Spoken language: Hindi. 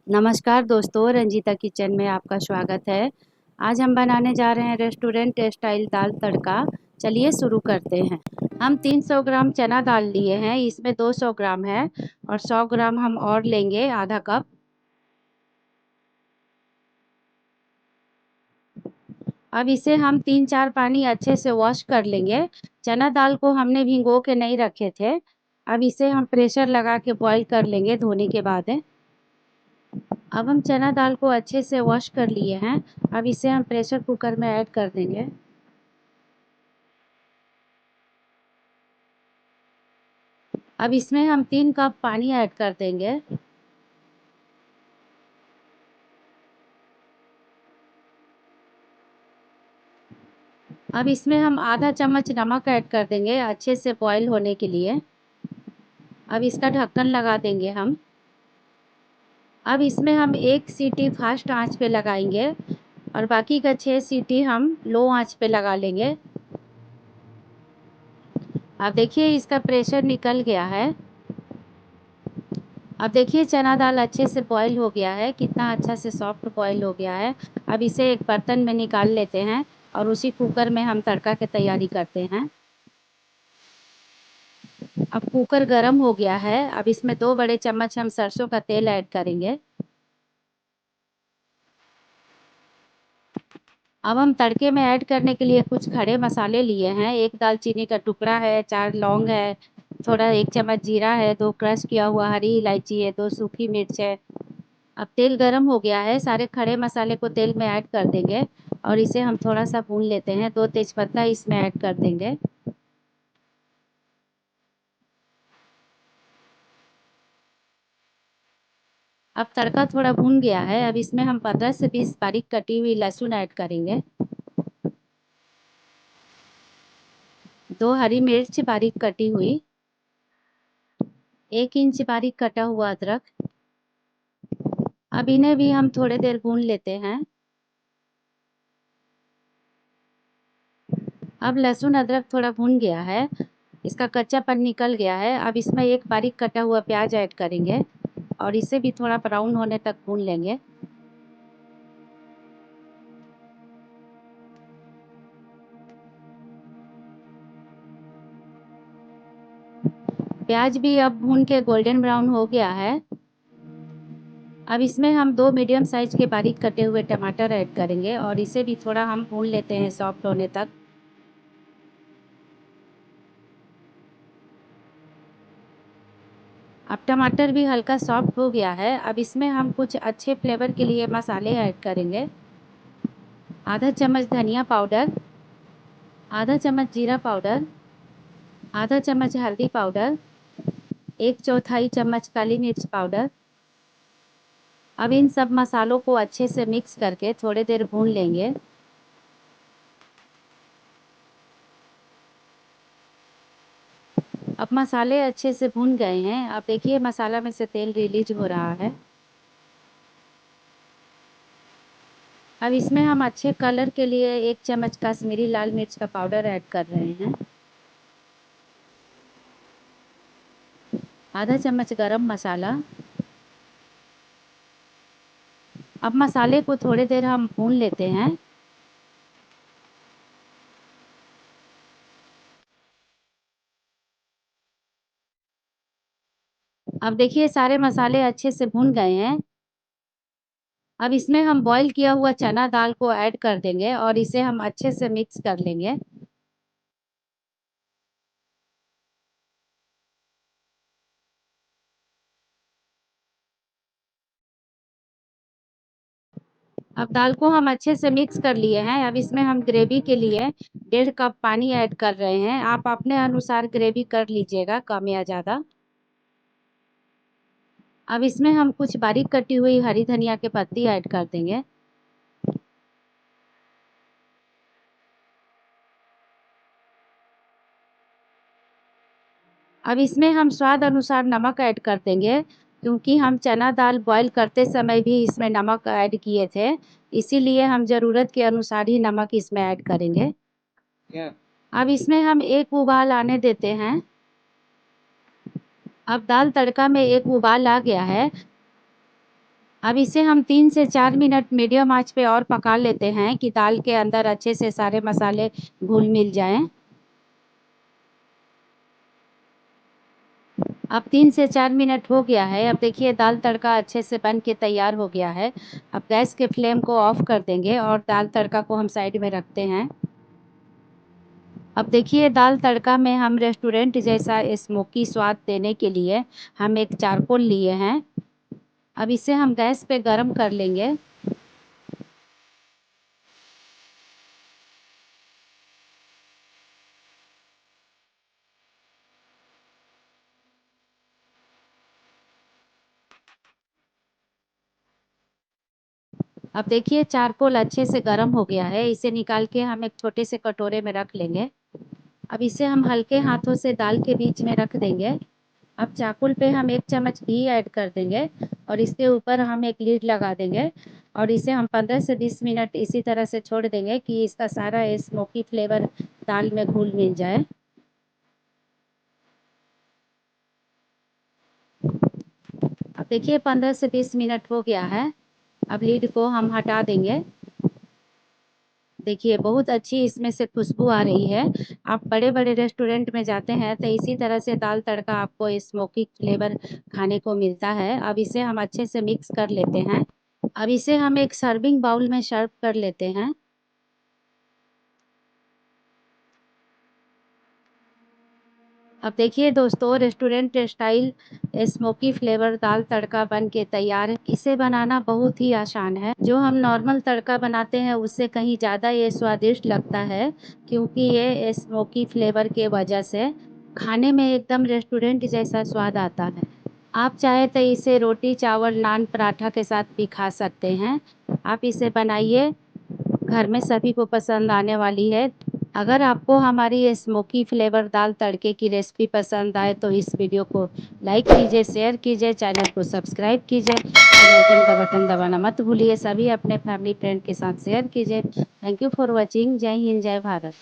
नमस्कार दोस्तों, रंजीता किचन में आपका स्वागत है। आज हम बनाने जा रहे हैं रेस्टोरेंट स्टाइल दाल तड़का। चलिए शुरू करते हैं। हम 300 ग्राम चना दाल लिए हैं, इसमें 200 ग्राम है और 100 ग्राम हम और लेंगे, आधा कप। अब इसे हम 3-4 पानी अच्छे से वॉश कर लेंगे। चना दाल को हमने भिगो के नहीं रखे थे। अब इसे हम प्रेशर लगा के बॉईल कर लेंगे धोने के बाद। अब हम चना दाल को अच्छे से वॉश कर लिए हैं। अब इसे हम प्रेशर कुकर में ऐड कर देंगे। अब इसमें हम 3 कप पानी ऐड कर देंगे। अब इसमें हम आधा चम्मच नमक ऐड कर देंगे अच्छे से बॉईल होने के लिए। अब इसका ढक्कन लगा देंगे हम। अब इसमें हम 1 सीटी फास्ट आंच पे लगाएंगे और बाकी का 6 सीटी हम लो आंच पे लगा लेंगे। अब देखिए इसका प्रेशर निकल गया है। अब देखिए चना दाल अच्छे से बॉईल हो गया है, कितना अच्छा से सॉफ्ट बॉईल हो गया है। अब इसे एक बर्तन में निकाल लेते हैं और उसी कुकर में हम तड़का की तैयारी करते हैं। अब कुकर गरम हो गया है। अब इसमें 2 बड़े चम्मच हम सरसों का तेल ऐड करेंगे। अब हम तड़के में ऐड करने के लिए कुछ खड़े मसाले लिए हैं। 1 दालचीनी का टुकड़ा है, 4 लौंग है, थोड़ा 1 चम्मच जीरा है, 2 क्रश किया हुआ हरी इलायची है, 2 सूखी मिर्च है। अब तेल गरम हो गया है, सारे खड़े मसाले को तेल में ऐड कर देंगे और इसे हम थोड़ा सा भून लेते हैं। 2 तेजपत्ता इसमें ऐड कर देंगे। अब तड़का थोड़ा भून गया है। अब इसमें हम 15 से 20 बारीक कटी हुई लहसुन ऐड करेंगे। 2 हरी मिर्च बारीक कटी हुई, 1 इंच बारीक कटा हुआ अदरक। अब इन्हें भी हम थोड़ी देर भून लेते हैं। अब लहसुन अदरक थोड़ा भून गया है, इसका कच्चापन निकल गया है। अब इसमें 1 बारीक कटा हुआ प्याज ऐड करेंगे और इसे भी थोड़ा ब्राउन होने तक भून लेंगे। प्याज भी अब भून के गोल्डन ब्राउन हो गया है। अब इसमें हम 2 मीडियम साइज के बारीक कटे हुए टमाटर ऐड करेंगे और इसे भी थोड़ा हम भून लेते हैं सॉफ्ट होने तक। अब टमाटर भी हल्का सॉफ्ट हो गया है। अब इसमें हम कुछ अच्छे फ्लेवर के लिए मसाले ऐड करेंगे। आधा चम्मच धनिया पाउडर, आधा चम्मच जीरा पाउडर, आधा चम्मच हल्दी पाउडर, 1/4 चम्मच काली मिर्च पाउडर। अब इन सब मसालों को अच्छे से मिक्स करके थोड़ी देर भून लेंगे। अब मसाले अच्छे से भून गए हैं। अब देखिए मसाला में से तेल रिलीज हो रहा है। अब इसमें हम अच्छे कलर के लिए 1 चम्मच कश्मीरी लाल मिर्च का पाउडर ऐड कर रहे हैं। आधा चम्मच गरम मसाला। अब मसाले को थोड़ी देर हम भून लेते हैं। अब देखिए सारे मसाले अच्छे से भून गए हैं। अब इसमें हम बॉईल किया हुआ चना दाल को ऐड कर देंगे और इसे हम अच्छे से मिक्स कर लेंगे। अब दाल को हम अच्छे से मिक्स कर लिए हैं। अब इसमें हम ग्रेवी के लिए 1.5 कप पानी ऐड कर रहे हैं। आप अपने अनुसार ग्रेवी कर लीजिएगा, कम या ज़्यादा। अब इसमें हम कुछ बारीक कटी हुई हरी धनिया के पत्ती ऐड कर देंगे। अब इसमें हम स्वाद अनुसार नमक ऐड कर देंगे, क्योंकि हम चना दाल बॉईल करते समय भी इसमें नमक ऐड किए थे, इसीलिए हम ज़रूरत के अनुसार ही नमक इसमें ऐड करेंगे। अब इसमें हम 1 उबाल आने देते हैं। अब दाल तड़का में 1 उबाल आ गया है। अब इसे हम 3 से 4 मिनट मीडियम आंच पे और पका लेते हैं कि दाल के अंदर अच्छे से सारे मसाले घुल मिल जाएं। अब 3 से 4 मिनट हो गया है। अब देखिए दाल तड़का अच्छे से बन के तैयार हो गया है। अब गैस के फ्लेम को ऑफ कर देंगे और दाल तड़का को हम साइड में रखते हैं। अब देखिए दाल तड़का में हम रेस्टोरेंट जैसा स्मोकी स्वाद देने के लिए हम एक चारकोल लिए हैं। अब इसे हम गैस पे गरम कर लेंगे। अब देखिए चारकोल अच्छे से गरम हो गया है। इसे निकाल के हम एक छोटे से कटोरे में रख लेंगे। अब इसे हम हल्के हाथों से दाल के बीच में रख देंगे। अब चाकुल पे हम 1 चम्मच घी ऐड कर देंगे और इसके ऊपर हम एक लीड लगा देंगे और इसे हम 15 से 20 मिनट इसी तरह से छोड़ देंगे कि इसका सारा स्मोकी फ्लेवर दाल में घुल मिल जाए। अब देखिए 15 से 20 मिनट हो गया है। अब लीड को हम हटा देंगे। देखिए बहुत अच्छी इसमें से खुशबू आ रही है। आप बड़े-बड़े रेस्टोरेंट में जाते हैं तो इसी तरह से दाल तड़का आपको स्मोकी फ्लेवर खाने को मिलता है। अब इसे हम अच्छे से मिक्स कर लेते हैं। अब इसे हम एक सर्विंग बाउल में सर्व कर लेते हैं। अब देखिए दोस्तों रेस्टोरेंट स्टाइल स्मोकी फ्लेवर दाल तड़का बन के तैयार है। इसे बनाना बहुत ही आसान है। जो हम नॉर्मल तड़का बनाते हैं उससे कहीं ज़्यादा ये स्वादिष्ट लगता है क्योंकि ये स्मोकी फ्लेवर के वजह से खाने में एकदम रेस्टोरेंट जैसा स्वाद आता है। आप चाहे तो इसे रोटी चावल नान पराठा के साथ भी खा सकते हैं। आप इसे बनाइए, घर में सभी को पसंद आने वाली है। अगर आपको हमारी ये स्मोकी फ्लेवर दाल तड़के की रेसिपी पसंद आए तो इस वीडियो को लाइक कीजिए, शेयर कीजिए, चैनल को सब्सक्राइब कीजिए, बेल आइकन का बटन दबाना मत भूलिए। सभी अपने फैमिली फ्रेंड के साथ शेयर कीजिए। Thank you for watching. जय हिंद, जय भारत।